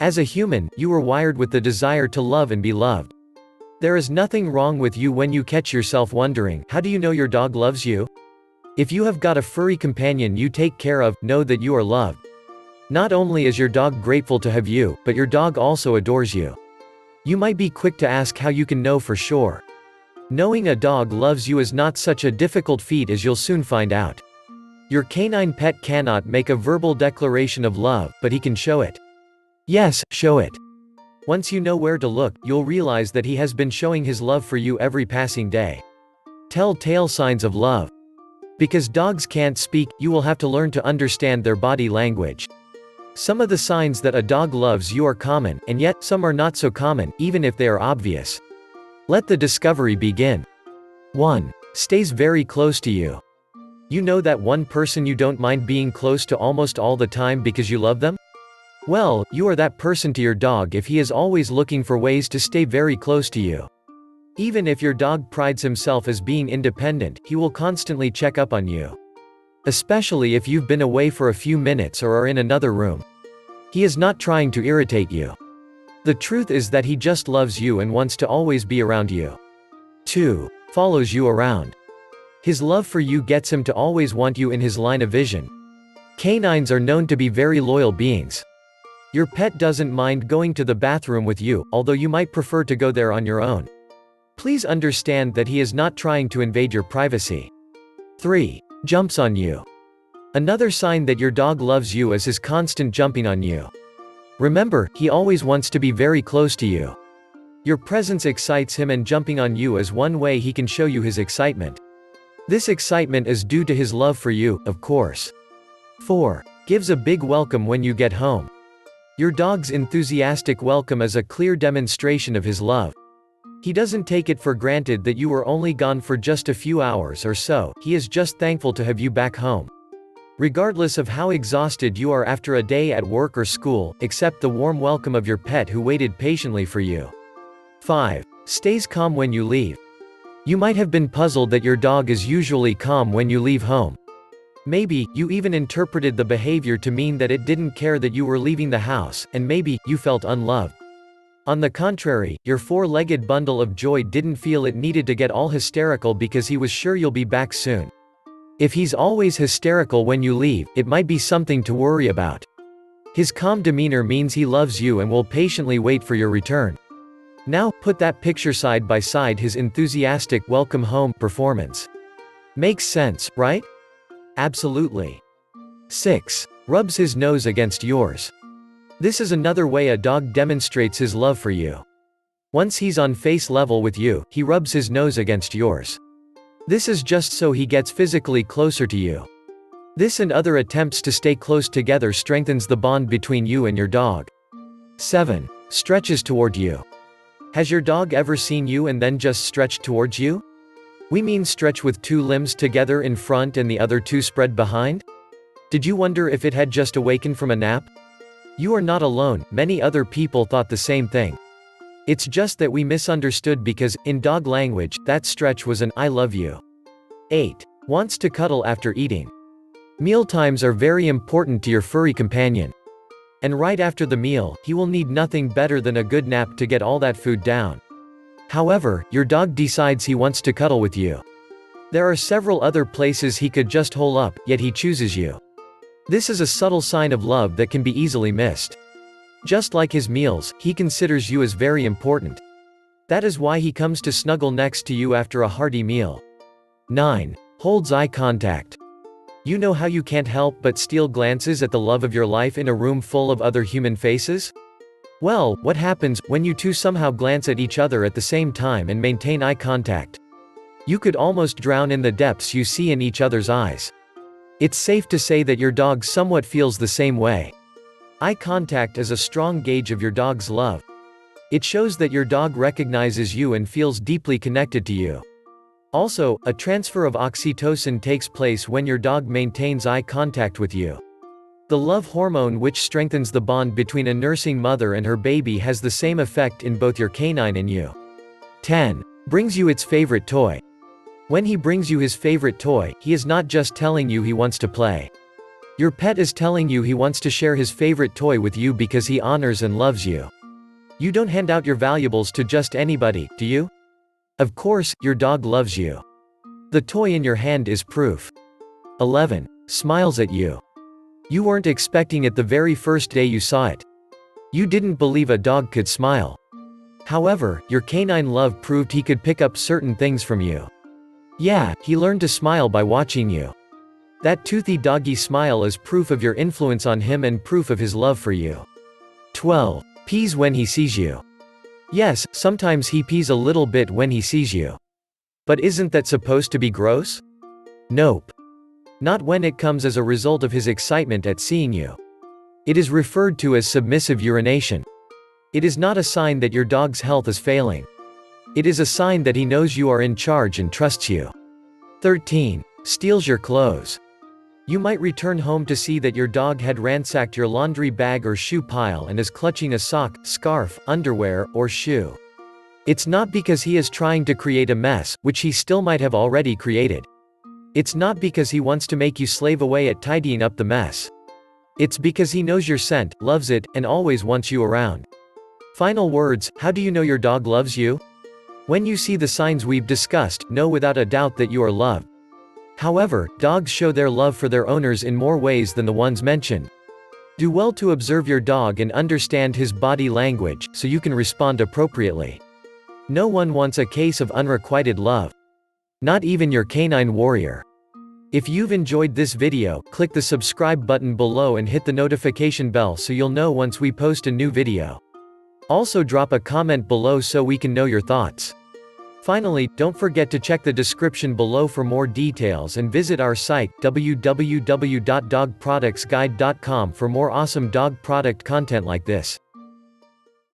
As a human, you were wired with the desire to love and be loved. There is nothing wrong with you when you catch yourself wondering, how do you know your dog loves you? If you have got a furry companion you take care of, know that you are loved. Not only is your dog grateful to have you, but your dog also adores you. You might be quick to ask how you can know for sure. Knowing a dog loves you is not such a difficult feat, as you'll soon find out. Your canine pet cannot make a verbal declaration of love, but he can show it. Yes, show it. Once you know where to look, you'll realize that he has been showing his love for you every passing day. Telltale signs of love. Because dogs can't speak, you will have to learn to understand their body language. Some of the signs that a dog loves you are common, and yet, some are not so common, even if they are obvious. Let the discovery begin. 1. Stays very close to you. You know that one person you don't mind being close to almost all the time because you love them? Well, you are that person to your dog if he is always looking for ways to stay very close to you. Even if your dog prides himself as being independent, he will constantly check up on you. Especially if you've been away for a few minutes or are in another room. He is not trying to irritate you. The truth is that he just loves you and wants to always be around you. 2. Follows you around. His love for you gets him to always want you in his line of vision. Canines are known to be very loyal beings. Your pet doesn't mind going to the bathroom with you, although you might prefer to go there on your own. Please understand that he is not trying to invade your privacy. 3. Jumps on you. Another sign that your dog loves you is his constant jumping on you. Remember, he always wants to be very close to you. Your presence excites him, and jumping on you is one way he can show you his excitement. This excitement is due to his love for you, of course. 4. Gives a big welcome when you get home. Your dog's enthusiastic welcome is a clear demonstration of his love. He doesn't take it for granted that you were only gone for just a few hours or so, he is just thankful to have you back home. Regardless of how exhausted you are after a day at work or school, accept the warm welcome of your pet who waited patiently for you. 5. Stays calm when you leave. You might have been puzzled that your dog is usually calm when you leave home. Maybe, you even interpreted the behavior to mean that it didn't care that you were leaving the house, and maybe, you felt unloved. On the contrary, your four-legged bundle of joy didn't feel it needed to get all hysterical because he was sure you'll be back soon. If he's always hysterical when you leave, it might be something to worry about. His calm demeanor means he loves you and will patiently wait for your return. Now, put that picture side by side his enthusiastic welcome home performance. Makes sense, right? Absolutely. 6. Rubs his nose against yours. This is another way a dog demonstrates his love for you. Once he's on face level with you, he rubs his nose against yours. This is just so he gets physically closer to you. This and other attempts to stay close together strengthens the bond between you and your dog. 7. Stretches toward you. Has your dog ever seen you and then just stretched towards you? We mean stretch with two limbs together in front and the other two spread behind? Did you wonder if it had just awakened from a nap? You are not alone, many other people thought the same thing. It's just that we misunderstood because, in dog language, that stretch was an "I love you." 8. Wants to cuddle after eating. Mealtimes are very important to your furry companion. And right after the meal, he will need nothing better than a good nap to get all that food down. However, your dog decides he wants to cuddle with you. There are several other places he could just hole up, yet he chooses you. This is a subtle sign of love that can be easily missed. Just like his meals, he considers you as very important. That is why he comes to snuggle next to you after a hearty meal. 9. Holds eye contact. You know how you can't help but steal glances at the love of your life in a room full of other human faces? Well, what happens when you two somehow glance at each other at the same time and maintain eye contact? You could almost drown in the depths you see in each other's eyes. It's safe to say that your dog somewhat feels the same way. Eye contact is a strong gauge of your dog's love. It shows that your dog recognizes you and feels deeply connected to you. Also, a transfer of oxytocin takes place when your dog maintains eye contact with you. The love hormone which strengthens the bond between a nursing mother and her baby has the same effect in both your canine and you. 10. Brings you its favorite toy. When he brings you his favorite toy, he is not just telling you he wants to play. Your pet is telling you he wants to share his favorite toy with you because he honors and loves you. You don't hand out your valuables to just anybody, do you? Of course, your dog loves you. The toy in your hand is proof. 11. Smiles at you. You weren't expecting it the very first day you saw it. You didn't believe a dog could smile. However, your canine love proved he could pick up certain things from you. Yeah, he learned to smile by watching you. That toothy doggy smile is proof of your influence on him and proof of his love for you. 12. Pees when he sees you. Yes, sometimes he pees a little bit when he sees you. But isn't that supposed to be gross? Nope. Not when it comes as a result of his excitement at seeing you. It is referred to as submissive urination. It is not a sign that your dog's health is failing. It is a sign that he knows you are in charge and trusts you. 13. Steals your clothes. You might return home to see that your dog had ransacked your laundry bag or shoe pile and is clutching a sock, scarf, underwear, or shoe. It's not because he is trying to create a mess, which he still might have already created. It's not because he wants to make you slave away at tidying up the mess. It's because he knows your scent, loves it, and always wants you around. Final words, how do you know your dog loves you? When you see the signs we've discussed, know without a doubt that you are loved. However, dogs show their love for their owners in more ways than the ones mentioned. Do well to observe your dog and understand his body language, so you can respond appropriately. No one wants a case of unrequited love. Not even your canine warrior. If you've enjoyed this video, click the subscribe button below and hit the notification bell so you'll know once we post a new video. Also drop a comment below so we can know your thoughts. Finally, don't forget to check the description below for more details and visit our site, www.dogproductsguide.com for more awesome dog product content like this.